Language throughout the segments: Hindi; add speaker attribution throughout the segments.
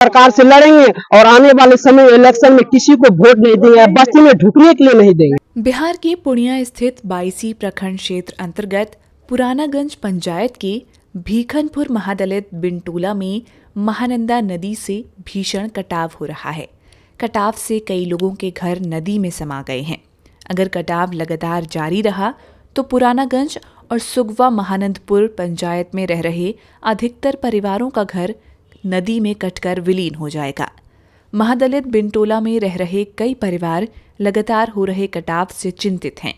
Speaker 1: सरकार से लड़ेंगे और आने वाले समय इलेक्शन में किसी को वोट नहीं देंगे, बस्ती में ढुकने के लिए नहीं देंगे।
Speaker 2: बिहार के पूर्णिया स्थित बायसी प्रखंड क्षेत्र अंतर्गत पुरानागंज पंचायत के भीखनपुर महादलित बिनटोला में महानंदा नदी से भीषण कटाव हो रहा है। कटाव से कई लोगों के घर नदी में समा गए हैं। अगर कटाव लगातार जारी रहा तो पुरानागंज और सुगवा महानंदपुर पंचायत में रह रहे अधिकतर परिवारों का घर नदी में कटकर विलीन हो जाएगा। महादलित बिनटोला में रह रहे कई परिवार लगातार हो रहे कटाव से चिंतित हैं।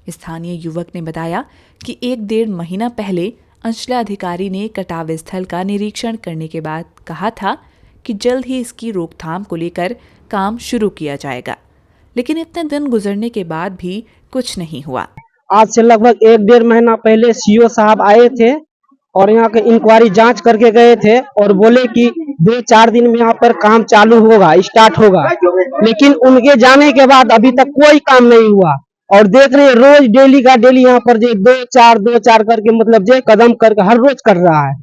Speaker 2: स्थानीय युवक ने बताया कि 1-1.5 महीना पहले अंचलाधिकारी ने कटाव स्थल का निरीक्षण करने के बाद कहा था कि जल्द ही इसकी रोकथाम को लेकर काम शुरू किया जाएगा, लेकिन इतने दिन गुजरने के बाद भी कुछ नहीं हुआ।
Speaker 1: आज से लगभग 1-1.5 महीना पहले सीओ साहब आए थे और यहाँ के इंक्वायरी जांच करके गए थे और बोले कि 2-4 दिन में यहाँ पर काम चालू होगा, स्टार्ट होगा, लेकिन उनके जाने के बाद अभी तक कोई काम नहीं हुआ। और देख रहे हैं रोज डेली का डेली यहाँ पर जो 2-4 करके मतलब जो कदम करके हर रोज कर रहा है।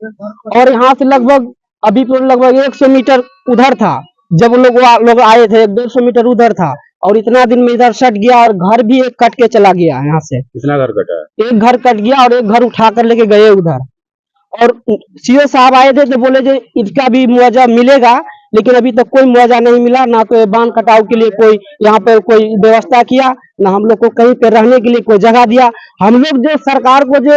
Speaker 1: और यहाँ से लगभग अभी तो लगभग 100 मीटर उधर था, जब लोग आए थे 150 मीटर उधर था और इतना दिन में इधर सट गया और घर भी एक कट के चला गया। यहाँ से
Speaker 3: कितना घर कटा है?
Speaker 1: एक घर कट गया और एक घर उठा कर लेके गए उधर। और सीओ साहब आए थे तो बोले जो इसका भी मुआवजा मिलेगा, लेकिन अभी तक कोई मुआवजा नहीं मिला। ना तो बांध कटाव के लिए कोई यहाँ पर कोई व्यवस्था किया, ना हम लोग को कहीं पे रहने के लिए कोई जगह दिया। हम लोग जो सरकार को जो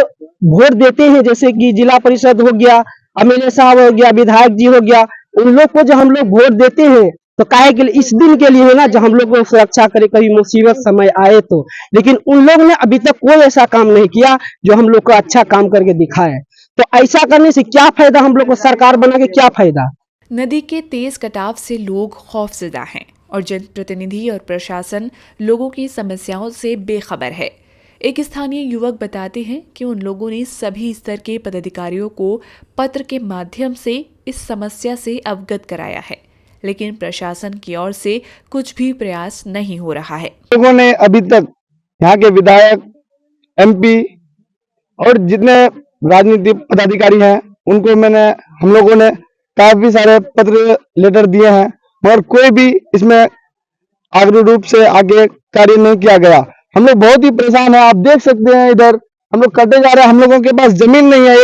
Speaker 1: वोट देते हैं, जैसे कि जिला परिषद हो गया, एमएलए साहब हो गया, विधायक जी हो गया, उन लोग को जो हम लोग वोट देते हैं तो काहे के लिए, इस दिन के लिए है ना, जो हम लोग को सुरक्षा करे कभी मुसीबत समय आए तो। लेकिन उन लोग ने अभी तक कोई ऐसा काम नहीं किया जो हम लोग को अच्छा काम करके दिखाए। तो ऐसा करने से क्या फायदा, हम लोग को सरकार बना के क्या फायदा।
Speaker 2: नदी के तेज कटाव से लोग खौफजदा हैं और जनप्रतिनिधि और प्रशासन लोगों की समस्याओं से बेखबर है। एक स्थानीय युवक बताते हैं कि उन लोगों ने सभी स्तर के पदाधिकारियों को पत्र के माध्यम से इस समस्या से अवगत कराया है, लेकिन प्रशासन की ओर से कुछ भी प्रयास नहीं हो रहा है।
Speaker 4: लोगों ने अभी तक यहाँ के विधायक, एमपी और जितने राजनीतिक पदाधिकारी हैं उनको हम लोगों ने काफी सारे पत्र लेटर दिए हैं, मगर कोई भी इसमें आग्रह रूप से आगे कार्य नहीं किया गया। हम लोग बहुत ही परेशान हैं। आप देख सकते हैं इधर हम लोग कटे जा रहे हैं। हम लोगों के पास जमीन नहीं है,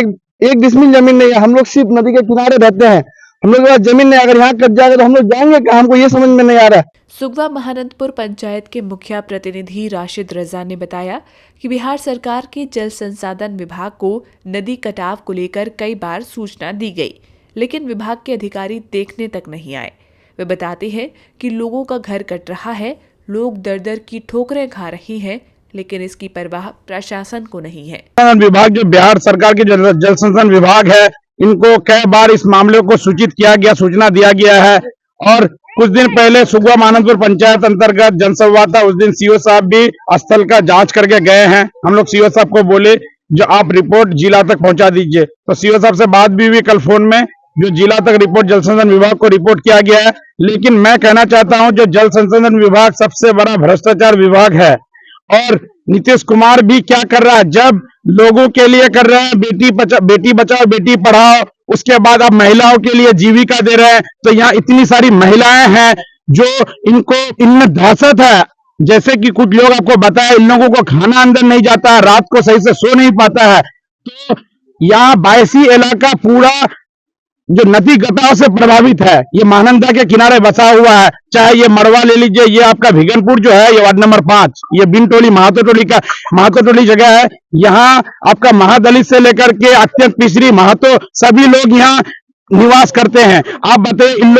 Speaker 4: एक डिसमिल जमीन नहीं है। हम लोग सिर्फ नदी के किनारे रहते हैं, हम लोग के पास जमीन नहीं। अगर यहाँ कट जाएगा तो हम लोग जाएंगे कहाँ, हमको ये समझ में नहीं आ रहा है।
Speaker 2: सुगवा महानंदपुर पंचायत के मुखिया प्रतिनिधि राशिद रजा ने बताया कि बिहार सरकार के जल संसाधन विभाग को नदी कटाव को लेकर कई बार सूचना दी गई, लेकिन विभाग के अधिकारी देखने तक नहीं आए। वे बताते हैं कि लोगों का घर कट रहा है, लोग दर-दर की ठोकरें खा रही हैं, लेकिन इसकी परवाह प्रशासन को नहीं है।
Speaker 3: विभाग जो बिहार सरकार के जल संसाधन विभाग है, इनको कई बार इस मामले को सूचित किया गया, सूचना दिया गया है। और कुछ दिन पहले सुगवा महानंदपुर पंचायत अंतर्गत जनसभा था, उस दिन सीओ साहब भी स्थल का जांच करके गए हैं। हम लोग सीओ साहब को बोले जो आप रिपोर्ट जिला तक पहुंचा दीजिए, तो सीओ साहब से बात भी हुई कल फोन में, जो जिला तक रिपोर्ट जल संसाधन विभाग को रिपोर्ट किया गया है। लेकिन मैं कहना चाहता हूं जो जल संसाधन विभाग सबसे बड़ा भ्रष्टाचार विभाग है। और नीतीश कुमार भी क्या कर रहा है, जब लोगों के लिए कर रहे हैं बेटी बचाओ बेटी पढ़ाओ, उसके बाद आप महिलाओं के लिए जीविका दे रहे हैं, तो यहाँ इतनी सारी महिलाएं हैं जो इनमें दहशत है। जैसे कि कुछ लोग आपको बताया, इन लोगों को खाना अंदर नहीं जाता है, रात को सही से सो नहीं पाता है। तो यहाँ बायसी इलाका पूरा जो नदी कटाव से प्रभावित है, ये महानंदा के किनारे बसा हुआ है। चाहे ये मड़वा ले लीजिए, ये आपका भिगनपुर जो है, ये वार्ड नंबर 5, ये बिनटोली महातो टोली जगह है। यहाँ आपका महादलित से लेकर के अत्यंत पिछड़ी महातो सभी लोग यहाँ निवास करते हैं। आप बताइए, इन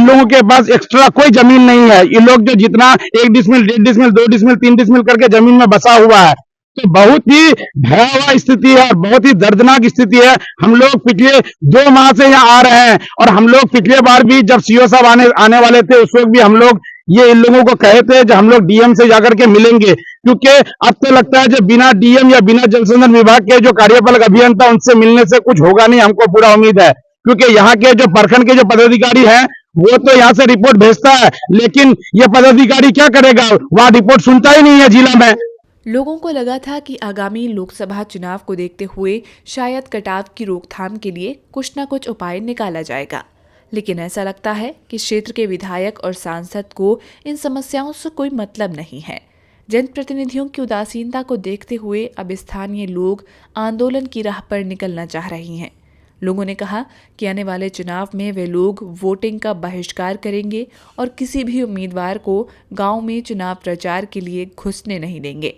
Speaker 3: लोगों के पास एक्स्ट्रा कोई जमीन नहीं है। ये लोग जो जितना 1 डिसमिल, 1.5 डिसमिल, 2 डिसमिल, 3 डिसमिल करके जमीन में बसा हुआ है। तो बहुत ही भयावह स्थिति है और बहुत ही दर्दनाक स्थिति है। हम लोग पिछले 2 माह से यहाँ आ रहे हैं और हम लोग पिछले बार भी जब सीओ साहब आने वाले थे, उस वक्त भी हम लोग ये इन लोगों को कहे थे जो हम लोग डीएम से जाकर के मिलेंगे, क्योंकि अब तो लगता है जो बिना डीएम या बिना जल संसाधन विभाग के जो कार्यपालक अभियंता, उनसे मिलने से कुछ होगा नहीं। हमको पूरा उम्मीद है, क्योंकि यहाँ के जो प्रखंड के जो पदाधिकारी हैं वो तो यहाँ से रिपोर्ट भेजता है, लेकिन ये पदाधिकारी क्या करेगा, वहां रिपोर्ट सुनता ही नहीं है जिला में।
Speaker 2: लोगों को लगा था कि आगामी लोकसभा चुनाव को देखते हुए शायद कटाव की रोकथाम के लिए कुछ न कुछ उपाय निकाला जाएगा, लेकिन ऐसा लगता है कि क्षेत्र के विधायक और सांसद को इन समस्याओं से कोई मतलब नहीं है। जनप्रतिनिधियों की उदासीनता को देखते हुए अब स्थानीय लोग आंदोलन की राह पर निकलना चाह रहे हैं। लोगों ने कहा कि आने वाले चुनाव में वे लोग वोटिंग का बहिष्कार करेंगे और किसी भी उम्मीदवार को गांव में चुनाव प्रचार के लिए घुसने नहीं देंगे।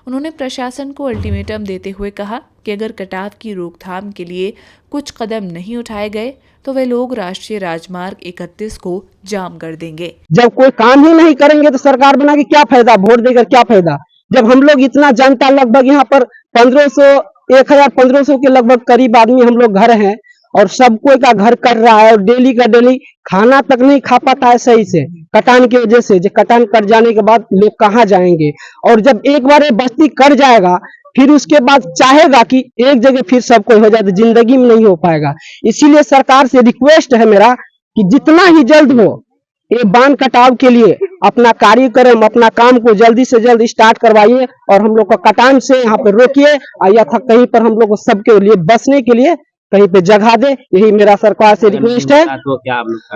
Speaker 2: उन्होंने प्रशासन को अल्टीमेटम देते हुए कहा कि अगर कटाव की रोकथाम के लिए कुछ कदम नहीं उठाए गए तो वे लोग राष्ट्रीय राजमार्ग 31 को जाम कर देंगे।
Speaker 1: जब कोई काम ही नहीं करेंगे तो सरकार बना के क्या फायदा, वोट देकर क्या फायदा। जब हम लोग इतना जनता, लगभग यहाँ पर 1500 के लगभग करीब आदमी हम लोग घर हैं और सब कोई का घर कर रहा है और डेली का डेली खाना तक नहीं खा पाता है सही से, कटान की वजह से। जो कटान कट जाने के बाद लोग कहाँ जाएंगे, और जब एक बार ये बस्ती कट जाएगा फिर उसके बाद चाहेगा कि एक जगह फिर सब कोई हो जाए तो जिंदगी में नहीं हो पाएगा। इसीलिए सरकार से रिक्वेस्ट है मेरा कि जितना ही जल्द हो ये बांध कटाव के लिए अपना कार्यक्रम, अपना काम को जल्दी से जल्द स्टार्ट करवाइए और हम लोग को कटान से यहाँ पे रोकिए, या था कहीं पर हम लोग को सबके लिए बसने के लिए कहीं पे जगह दे। यही मेरा सरकार से रिक्वेस्ट है।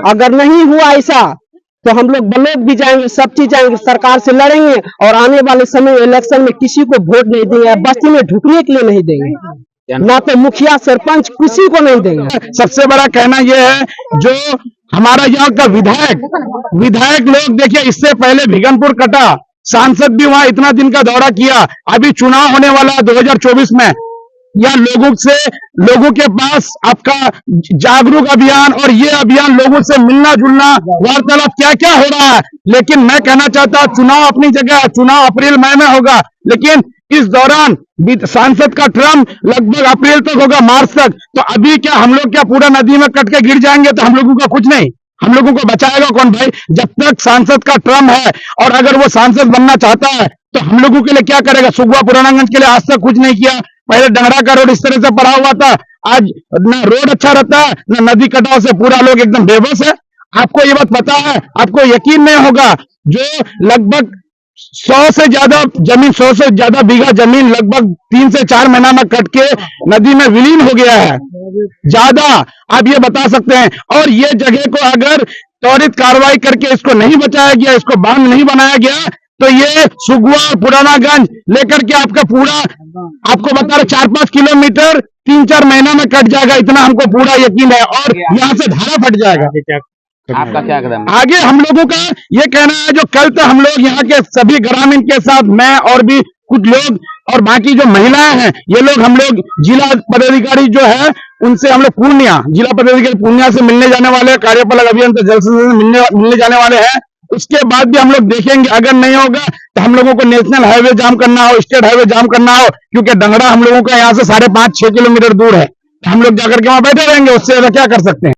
Speaker 1: अगर नहीं हुआ ऐसा तो हम लोग ब्लॉक भी जाएंगे, सब चीज जाएंगे, सरकार से लड़ेंगे और आने वाले समय इलेक्शन में किसी को वोट नहीं देंगे, बस्ती में ढुकने के लिए नहीं देंगे, ना तो मुखिया सरपंच किसी को नहीं देंगे।
Speaker 3: सबसे बड़ा कहना यह है, जो हमारा यहाँ का विधायक लोग देखिए, इससे पहले भिगनपुर कटा, सांसद भी वहां इतना दिन का दौरा किया। अभी चुनाव होने वाला है 2024 में, या लोगों के पास आपका जागरूक अभियान और ये अभियान लोगों से मिलना जुलना, वार्तालाप क्या क्या हो रहा है। लेकिन मैं कहना चाहता हूं, चुनाव अपनी जगह, चुनाव अप्रैल मई में होगा, लेकिन इस दौरान सांसद का टर्म लगभग अप्रैल तक होगा, मार्च तक। तो अभी क्या हम लोग क्या पूरा नदी में कट के गिर जाएंगे तो हम लोगों का कुछ नहीं, हम लोगों को बचाएगा कौन भाई? जब तक सांसद का टर्म है और अगर वो सांसद बनना चाहता है तो हम लोगों के लिए क्या करेगा? सुगवा पुरानागंज के लिए आज तक कुछ नहीं किया। पहले डंगरा का रोड इस तरह से पड़ा हुआ था, आज ना रोड अच्छा रहता है, ना नदी कटाव से पूरा लोग एकदम बेबस है। आपको ये बात पता है, आपको यकीन नहीं होगा, जो लगभग 100 से ज्यादा बीघा जमीन लगभग 3 से 4 महीना में कट के नदी में विलीन हो गया है, ज्यादा आप ये बता सकते हैं। और ये जगह को अगर त्वरित कार्रवाई करके इसको नहीं बचाया गया, इसको बांध नहीं बनाया गया, तो ये सुगवा पुरानागंज लेकर के आपका पूरा, आपको बता रहे 4-5 किलोमीटर 3-4 महीना में कट जाएगा, इतना हमको पूरा यकीन है। और यहाँ से धारा फट जाएगा।
Speaker 5: आपका क्या कदम
Speaker 3: आगे हम लोगों का ये कहना है, जो कल तो हम लोग यहाँ के सभी ग्रामीण के साथ, मैं और भी कुछ लोग और बाकी जो महिलाएं हैं, ये लोग, हम लोग जिला पदाधिकारी जो है उनसे हम लोग जिला पदाधिकारी पूर्णिया से मिलने जाने वाले, कार्यपालक अभियंता जल संसाधन मिलने जाने वाले हैं। उसके बाद भी हम लोग देखेंगे, अगर नहीं होगा तो हम लोगों को नेशनल हाईवे जाम करना हो, स्टेट हाईवे जाम करना हो, क्योंकि डंगरा हम लोगों का यहाँ से 5.5-6 किलोमीटर दूर है। हम लोग जाकर के वहां बैठे रहेंगे, उससे ज्यादा क्या कर सकते हैं।